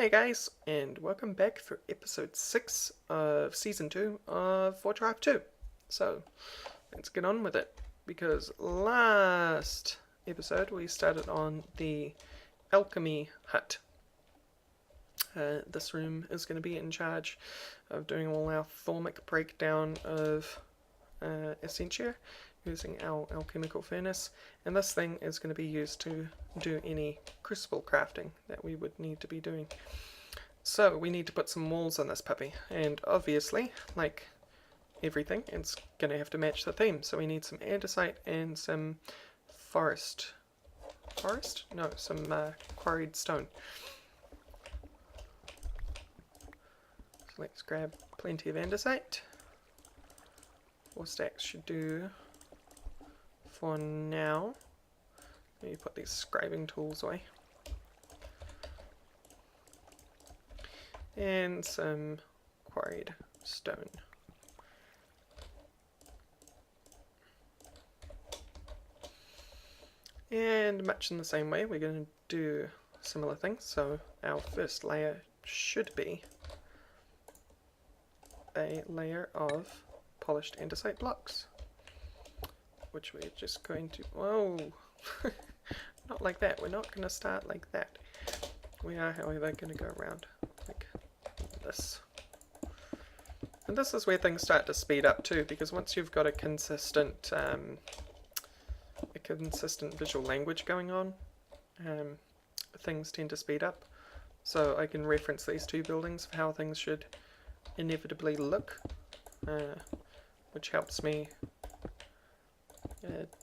Hey guys, and welcome back for episode 6 of season 2 of Forgecraft 2. So, let's get on with it, because last episode we started on the alchemy hut. This room is going to be in charge of doing all our formic breakdown of essentia using our alchemical furnace, and this thing is going to be used to do any crucible crafting that we would need to be doing. So we need to put some walls on this puppy, and obviously, like everything, it's going to have to match the theme. So we need some andesite and some some quarried stone. So let's grab plenty of andesite. 4 stacks should do for now. Let me put these scribing tools away. And some quarried stone. And much in the same way, we're going to do similar things. So our first layer should be a layer of polished andesite blocks, which we're just going to, whoa, not like that. We're not going to start like that. We are, however, going to go around like this. And this is where things start to speed up too, because once you've got a consistent visual language going on, things tend to speed up. So I can reference these two buildings for how things should inevitably look, which helps me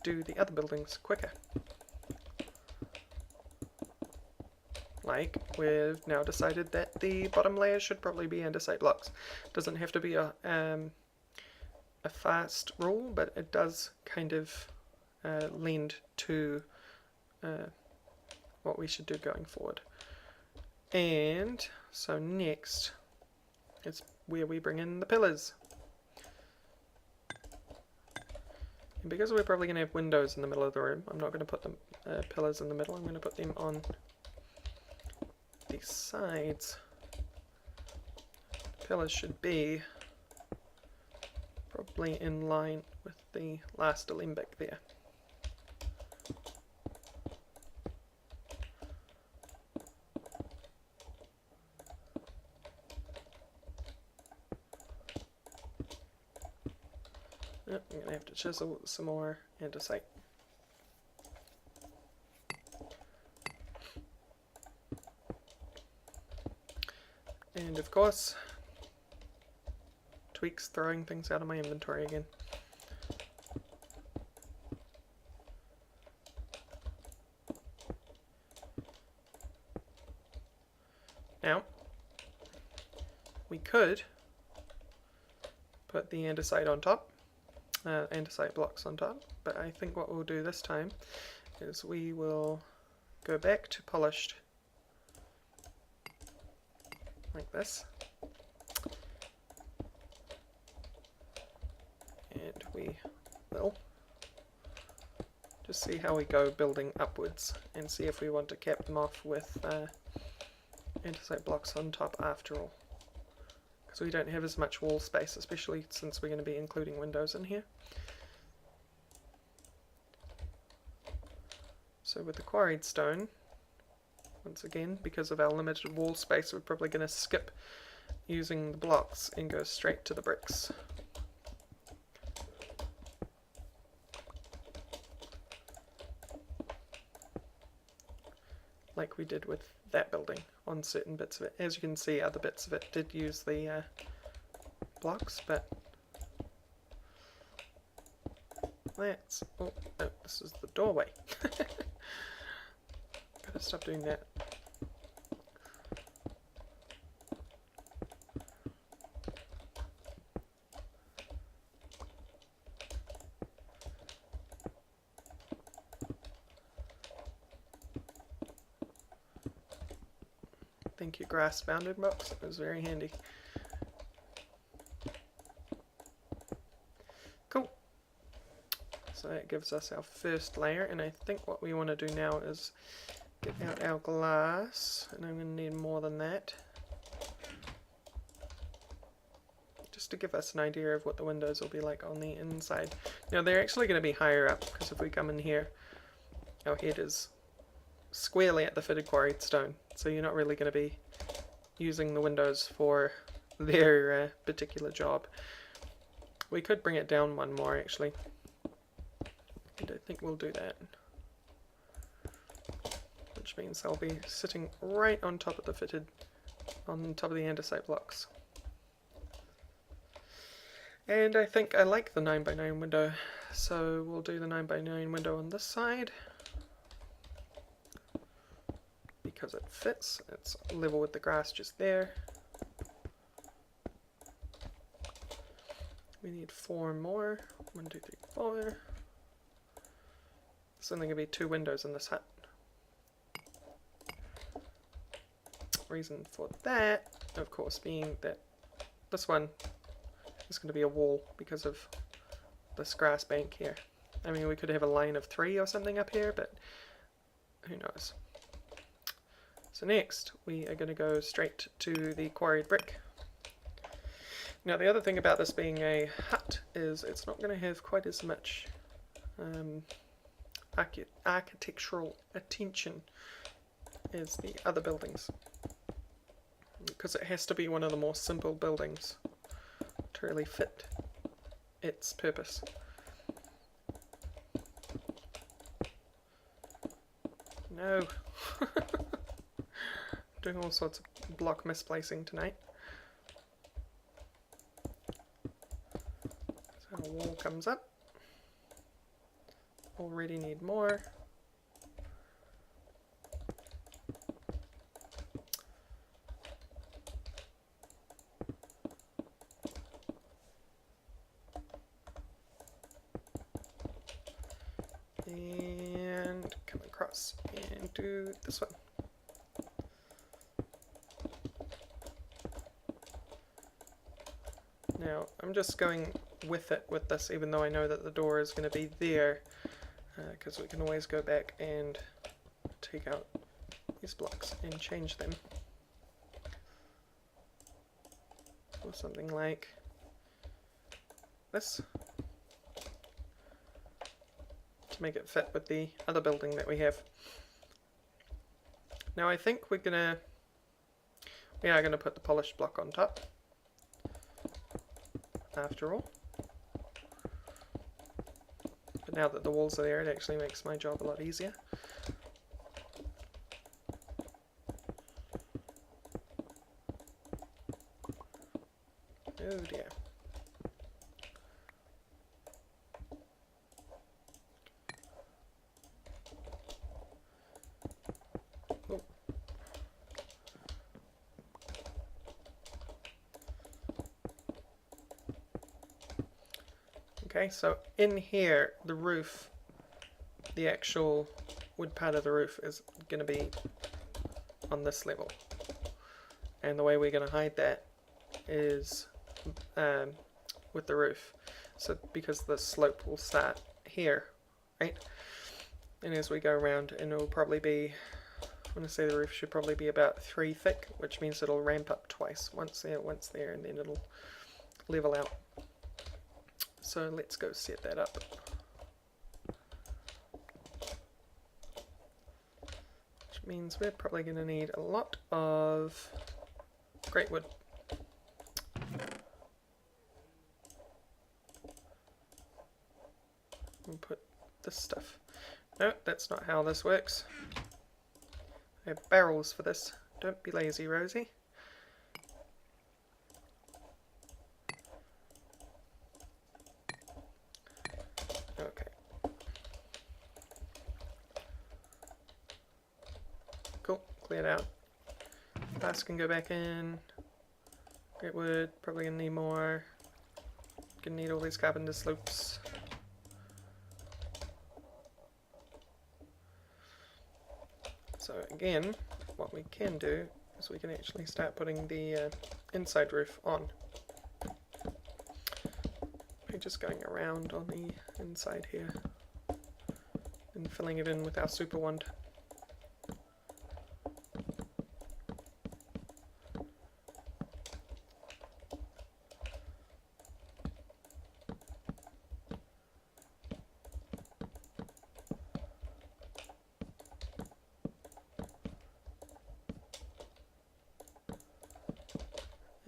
do the other buildings quicker. Like, we've now decided that the bottom layer should probably be andesite blocks. Doesn't have to be a fast rule, but it does kind of lend to what we should do going forward. And so next is where we bring in the pillars. And because we're probably going to have windows in the middle of the room, I'm not going to put the pillars in the middle. I'm going to put them on the sides. The pillars should be probably in line with the last alembic there. Yep, I'm going to have to chisel some more andesite. And of course, Tweak's throwing things out of my inventory again. Now, we could put the andesite on top, andesite blocks on top, but I think what we'll do this time is we will go back to polished like this, and we will just see how we go building upwards and see if we want to cap them off with andesite blocks on top after all, because we don't have as much wall space, especially since we're going to be including windows in here. So with the quarried stone, once again, because of our limited wall space, we're probably going to skip using the blocks and go straight to the bricks. Like we did with that building on certain bits of it. As you can see, other bits of it did use the blocks, but that's... oh, no, this is the doorway. Gotta stop doing that. Thank you, grass bounded box. It was very handy. Cool. So that gives us our first layer, and I think what we want to do now is get out our glass, and I'm going to need more than that. Just to give us an idea of what the windows will be like on the inside. Now they're actually going to be higher up, because if we come in here, our head is squarely at the fitted quarried stone, so you're not really going to be using the windows for their particular job. We could bring it down one more actually. I don't think we'll do that. Which means they'll be sitting right on top of the fitted, on top of the andesite blocks. And I think I like the 9x9 window, so we'll do the 9x9 window on this side. Because it fits, it's level with the grass just there. We need 4 more. 1, 2, 3, 4. There's only going to be 2 windows in this hut. Reason for that, of course, being that this one is going to be a wall because of this grass bank here. I mean, we could have a line of 3 or something up here, but who knows. So next, we are going to go straight to the quarried brick. Now the other thing about this being a hut is it's not going to have quite as much architectural attention as the other buildings, because it has to be one of the more simple buildings to really fit its purpose. No. Doing all sorts of block misplacing tonight. So a wall comes up. Already need more. And come across and do this one. Now, I'm just going with it with this, even though I know that the door is going to be there, because we can always go back and take out these blocks and change them. Or something like this, to make it fit with the other building that we have. Now I think we are going to put the polished block on top, after all. But now that the walls are there, it actually makes my job a lot easier. Oh dear. Oh. Okay, so in here, the roof, the actual wood part of the roof is going to be on this level. And the way we're going to hide that is with the roof. So because the slope will start here, right? And as we go around, and it'll probably be, I want to say the roof should probably be about 3 thick, which means it'll ramp up twice, once there, and then it'll level out. So let's go set that up. Which means we're probably going to need a lot of great wood. And put this stuff. No, that's not how this works. I have barrels for this. Don't be lazy, Rosie. Okay. Cool, cleared out. Glass can go back in. Great wood, probably gonna need more. Gonna need all these carpenter slopes. So again, what we can do is we can actually start putting the inside roof on. By just going around on the inside here and filling it in with our super wand.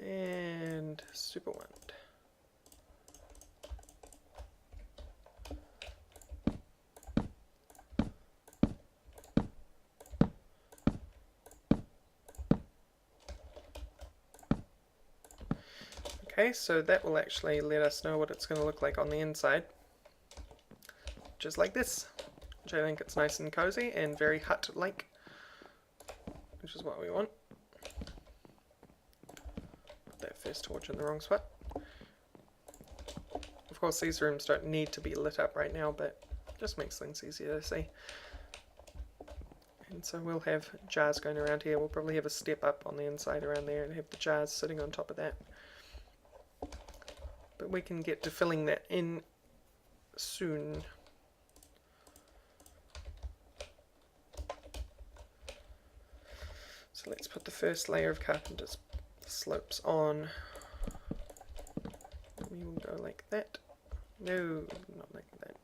and super wind. Okay, so that will actually let us know what it's going to look like on the inside. Just like this, which I think it's nice and cozy and very hut-like, which is what we want. Put that first torch in the wrong spot. Of course, these rooms don't need to be lit up right now, but it just makes things easier to see. And so we'll have jars going around here. We'll probably have a step up on the inside around there and have the jars sitting on top of that. But we can get to filling that in soon. So let's put the first layer of carpenter's slopes on. We will go like that. No, not like that.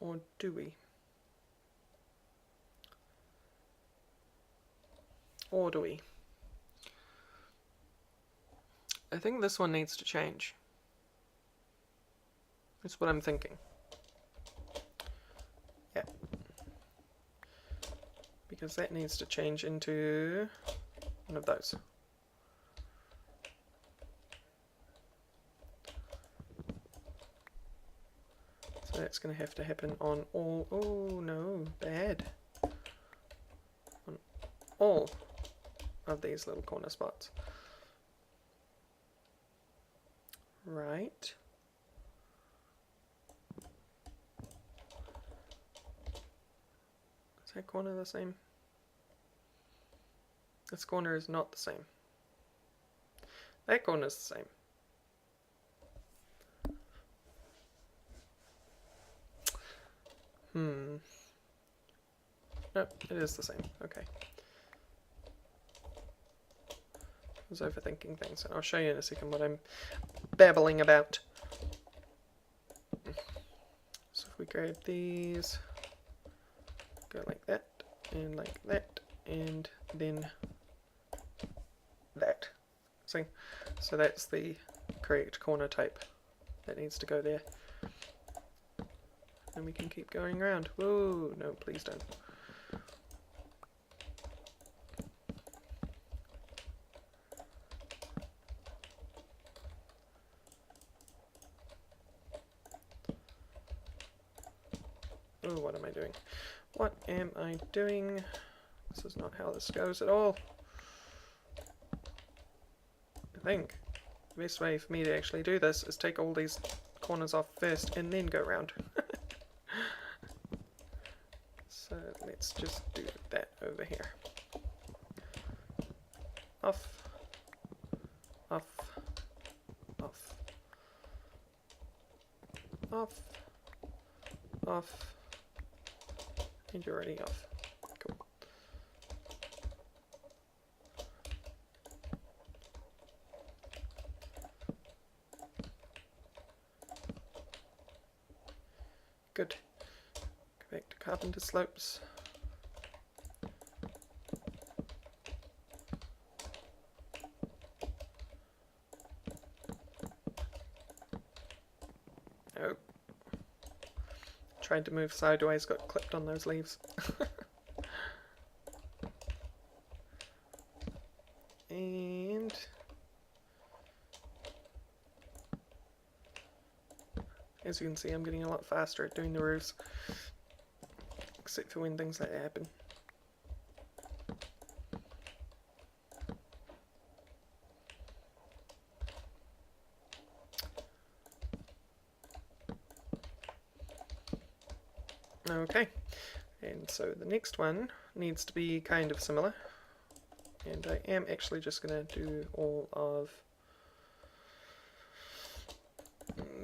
Or do we? Or do we? I think this one needs to change. That's what I'm thinking. Yeah. Because that needs to change into one of those. So that's going to have to happen on all... Oh no, bad. On all of these little corner spots. Right. Is that corner the same? This corner is not the same. That corner is the same. Nope, it is the same. Okay. I was overthinking things, and I'll show you in a second what I'm babbling about. So if we grab these, go like that, and then that. See? So that's the correct corner type that needs to go there. And we can keep going around. Whoa, no, please don't. Oh, what am I doing? What am I doing? This is not how this goes at all. I think the best way for me to actually do this is take all these corners off first and then go around. So let's just do that over here. Off, off, off, off, off, and you're already off. Cool. Good. Go back to carpenter slopes. Oh. Tried to move sideways, got clipped on those leaves. And as you can see, I'm getting a lot faster at doing the roofs, except for when things like that happen. Okay, and so the next one needs to be kind of similar, and I am actually just going to do all of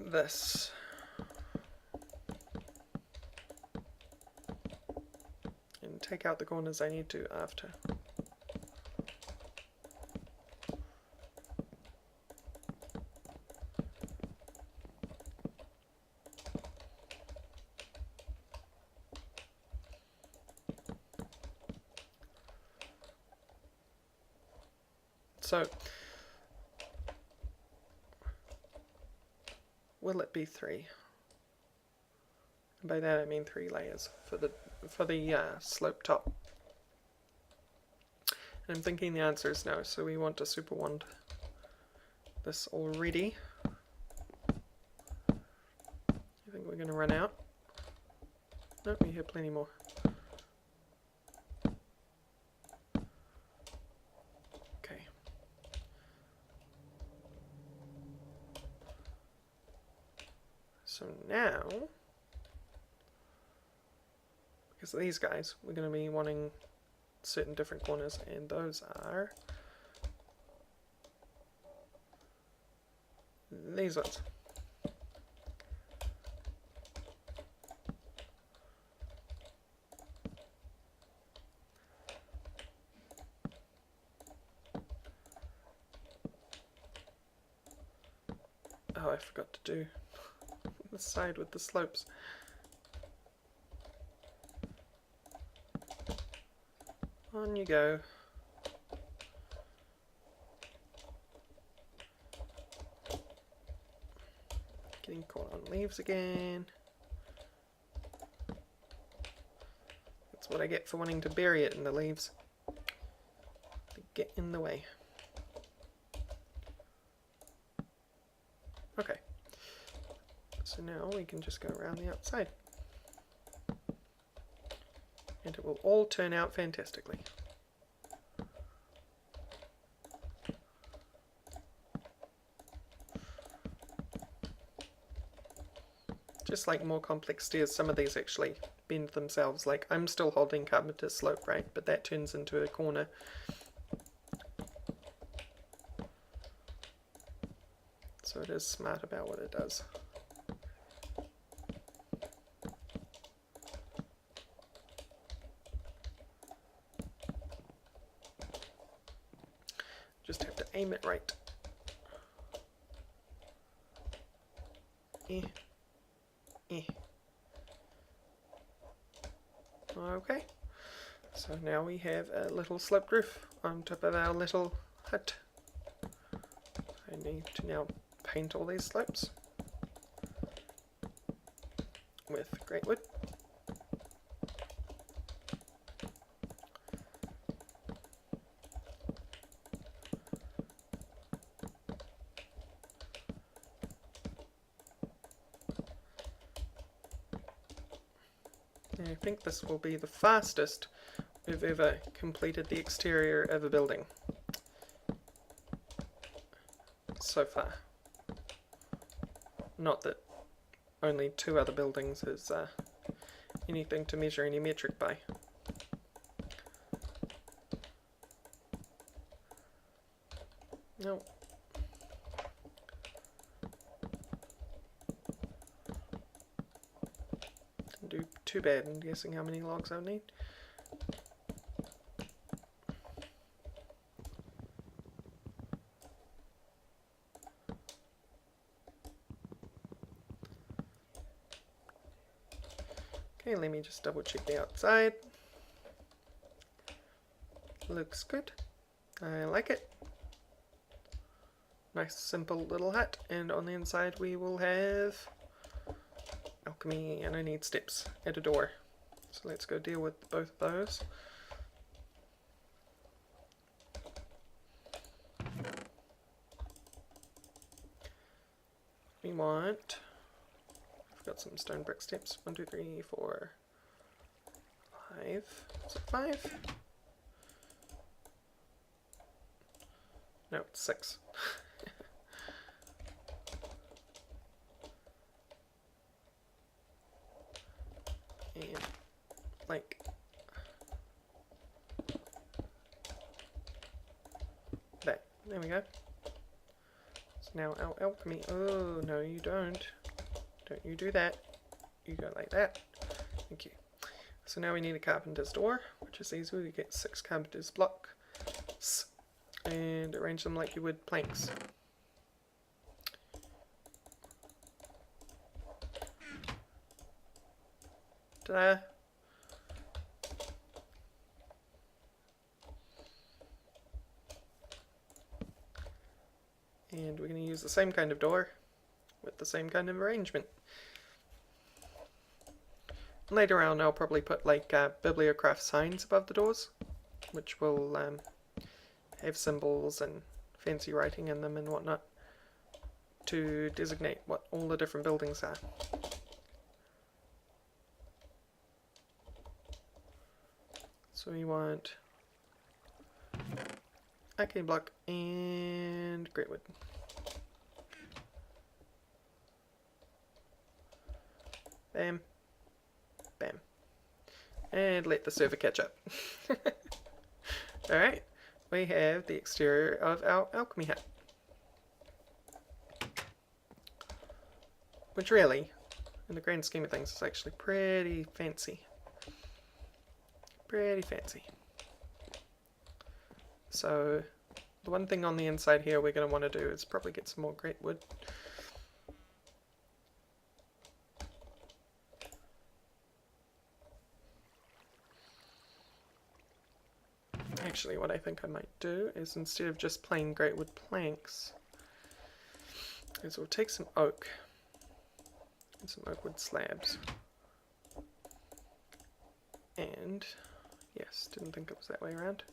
this. And take out the corners I need to after. So, will it be 3? And by that I mean 3 layers for the slope top. And I'm thinking the answer is no, so we want to super wand this already. I think we're going to run out. Nope, we have plenty more. Okay. So now, because of these guys, we're going to be wanting certain different corners, and those are these ones. Oh, I forgot to do the side with the slopes. On you go. Getting caught on leaves again. That's what I get for wanting to bury it in the leaves. They get in the way. Okay. So now we can just go around the outside. And it will all turn out fantastically. Just like more complex stairs, some of these actually bend themselves. Like I'm still holding carpenter's slope, right? But that turns into a corner. So it is smart about what it does. Just have to aim it right. Okay, so now we have a little sloped roof on top of our little hut. I need to now paint all these slopes with great wood. And I think this will be the fastest we've ever completed the exterior of a building so far. Not that only 2 other buildings is anything to measure any metric by. No. Didn't do too bad in guessing how many logs I'll need. Okay, let me just double check the outside. Looks good. I like it. Nice simple little hut, and on the inside we will have alchemy, and I need steps and a door. So let's go deal with both of those. We want, I've got some stone brick steps. 1, 2, 3, 4, 5. Is it 5? No, it's 6. And like that. There we go. So now our alchemy. Oh no, you don't. Don't you do that. You go like that. Thank you. So now we need a carpenter's door, which is easy. We get 6 carpenter's blocks and arrange them like you would planks. Ta-da! And we're going to use the same kind of door with the same kind of arrangement. Later on I'll probably put like bibliocraft signs above the doors, which will have symbols and fancy writing in them and whatnot to designate what all the different buildings are. So we want arcane block and great wood. Bam. Bam. And let the server catch up. Alright, we have the exterior of our alchemy hut. Which really, in the grand scheme of things, is actually pretty fancy. Pretty fancy. So, the one thing on the inside here we're going to want to do is probably get some more great wood. Actually, what I think I might do is, instead of just plain great wood planks, is we'll take some oak and some oak wood slabs. And, yes, didn't think it was that way around.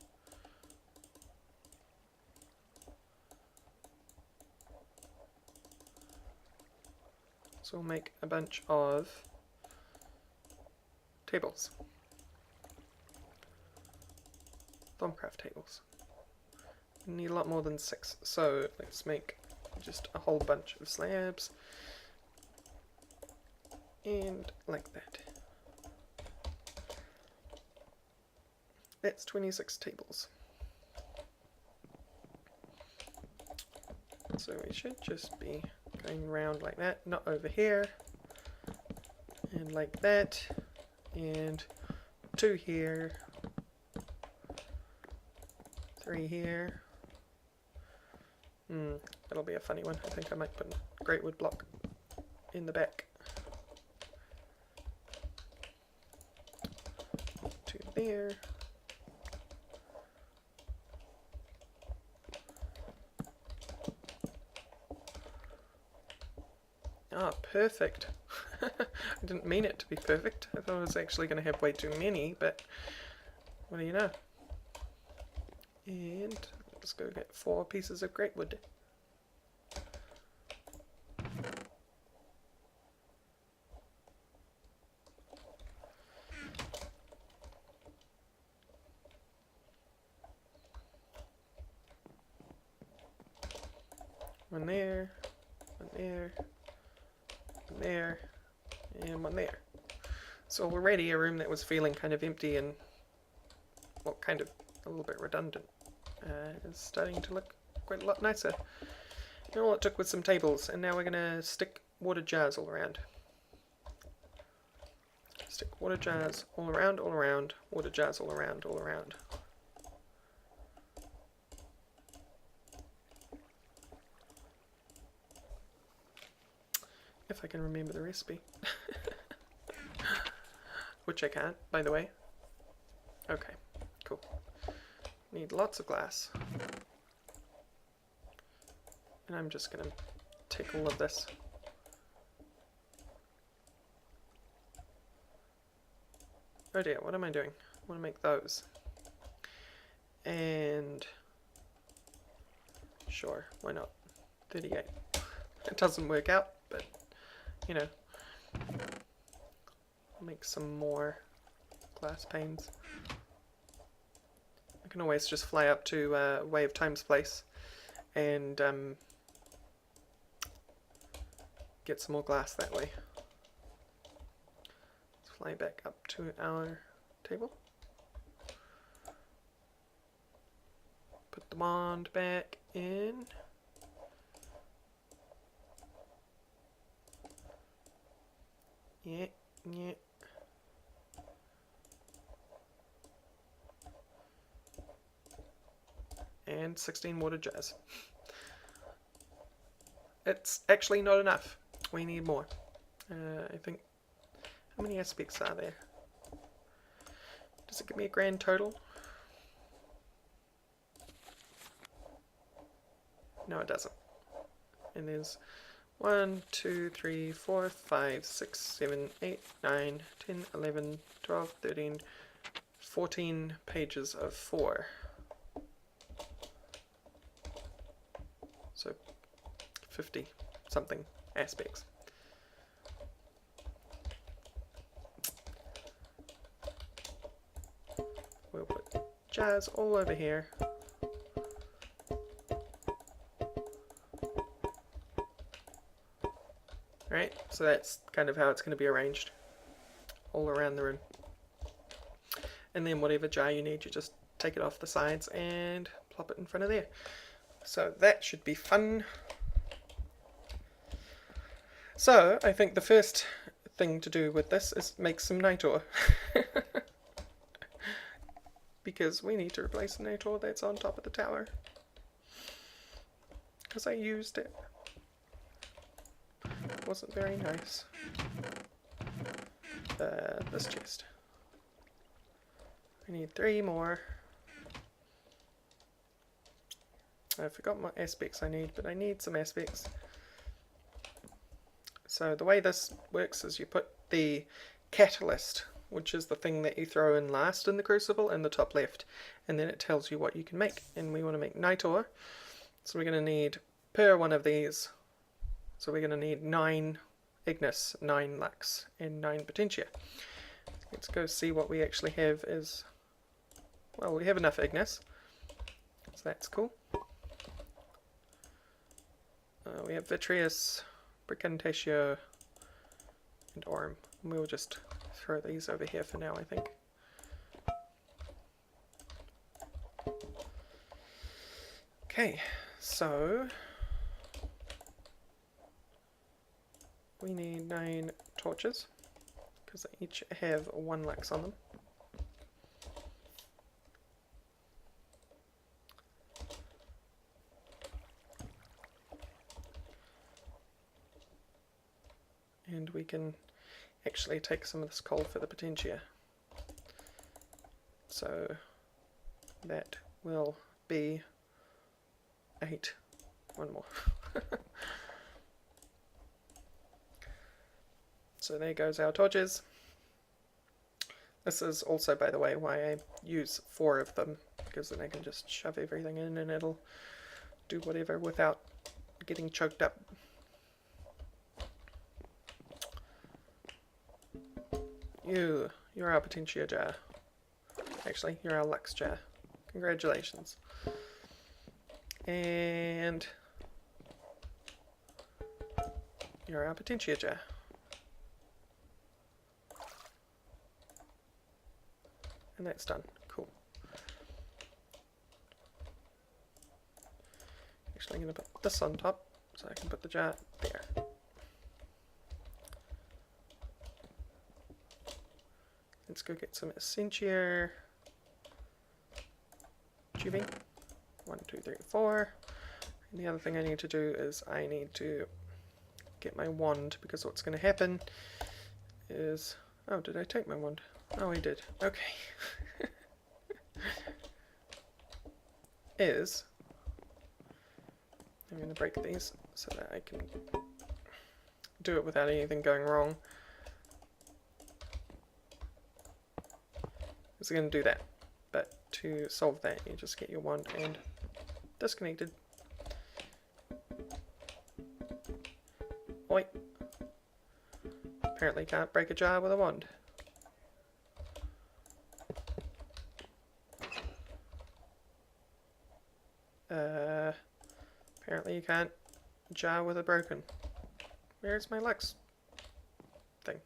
So we'll make a bunch of tables. Forgecraft tables. We need a lot more than 6, so let's make just a whole bunch of slabs. And like that. That's 26 tables. So we should just be going round like that, not over here, and like that, and 2 here, 3 here. That'll be a funny one. I think I might put a great wood block in the back. 2 there. Ah, perfect. I didn't mean it to be perfect. I thought I was actually going to have way too many, but what do you know? And let's go get 4 pieces of great wood. One there, one there, one there, and one there. So already a room that was feeling kind of empty and, well, kind of a little bit redundant is starting to look quite a lot nicer. And all it took was some tables, and now we're going to stick water jars all around. Stick water jars all around, water jars all around, all around. If I can remember the recipe. Which I can't, by the way. Okay, cool. Need lots of glass. And I'm just going to take all of this. Oh dear, what am I doing? I want to make those. And sure, why not? 38. It doesn't work out, but you know, I'll make some more glass panes. I can always just fly up to Way of Time's place and get some more glass that way. Let's fly back up to our table. Put the wand back in. Yeah, yeah. And 16 water jars. It's actually not enough. We need more. I think, how many aspects are there? Does it give me a grand total? No, it doesn't. and there's 1, 2, 3, 4, 5, 6, 7, 8, 9, 10, 11, 12, 13, 14 pages of 4. So 50 something aspects. We'll put jars all over here. Right, so that's kind of how it's going to be arranged all around the room. And then whatever jar you need, you just take it off the sides and plop it in front of there. So that should be fun. So I think the first thing to do with this is make some night ore. Because we need to replace the night ore that's on top of the tower. Because I used it. It wasn't very nice. This chest. I need 3 more. I forgot what aspects I need, but I need some aspects. So the way this works is you put the catalyst, which is the thing that you throw in last in the crucible, in the top left, and then it tells you what you can make. And we want to make night ore, so we're going to need per one of these. So we're going to need 9 Ignis, 9 Lux, and 9 Potentia. Let's go see what we actually have is... Well, we have enough Ignis, so that's cool. We have Vitreous, Bricantatio, and Aurum. And we'll just throw these over here for now, I think. Okay, so... we need 9 torches, because they each have 1 Lux on them. And we can actually take some of this coal for the Potentia. So that will be 8. 1 more. So there goes our torches. This is also, by the way, why I use 4 of them, because then I can just shove everything in and it'll do whatever without getting choked up. You're our Potentia jar. Actually, you're our Lux jar. Congratulations. And you're our Potentia jar. And that's done. Cool. Actually, I'm going to put this on top so I can put the jar there. Let's go get some essential tubing. 1, 2, 3, 4. And the other thing I need to do is I need to get my wand, because what's going to happen is... Oh, did I take my wand? Oh, I did. Okay. I'm going to break these so that I can do it without anything going wrong. It's going to do that, but to solve that you just get your wand and disconnected. Oi! Apparently can't break a jar with a wand. Apparently you can't jar with a broken. Where's my Lux thing?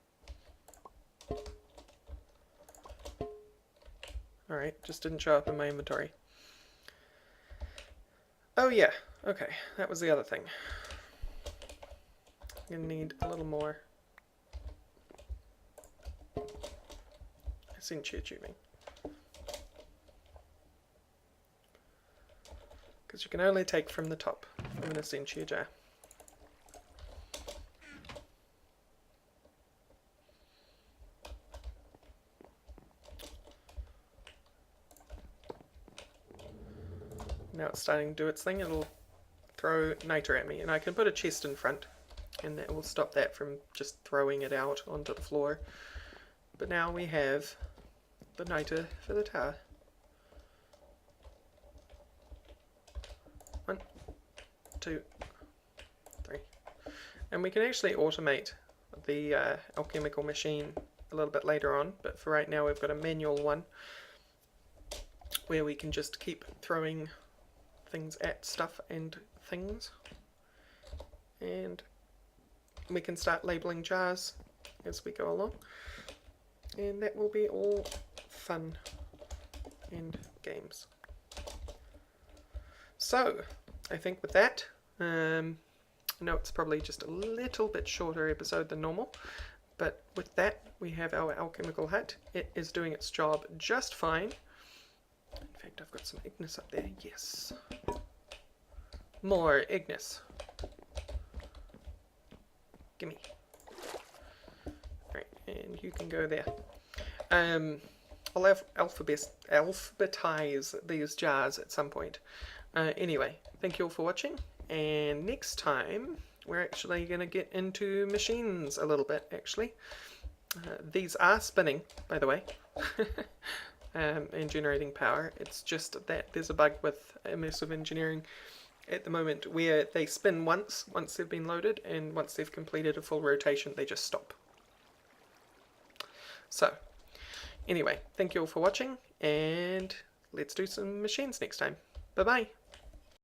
Alright, just didn't show up in my inventory. Oh yeah, okay, that was the other thing. I'm gonna need a little more essential tubing. Because you can only take from the top of an essential jar. Now it's starting to do its thing. It'll throw niter at me, and I can put a chest in front, and that will stop that from just throwing it out onto the floor. But now we have the niter for the tower. 1, 2, 3. And we can actually automate the alchemical machine a little bit later on, but for right now we've got a manual one where we can just keep throwing things at stuff and things. And we can start labeling jars as we go along. And that will be all fun and games. So, I think with that, I know it's probably just a little bit shorter episode than normal, but with that we have our alchemical hut. It is doing its job just fine. In fact, I've got some Ignis up there, yes. More Ignis. Gimme. Right, and you can go there. I'll have alphabetize these jars at some point. Anyway, thank you all for watching, and next time we're actually going to get into machines a little bit, actually. These are spinning, by the way, and generating power. It's just that there's a bug with immersive engineering at the moment where they spin once they've been loaded, and once they've completed a full rotation they just stop. So, anyway, thank you all for watching, and let's do some machines next time. Bye bye!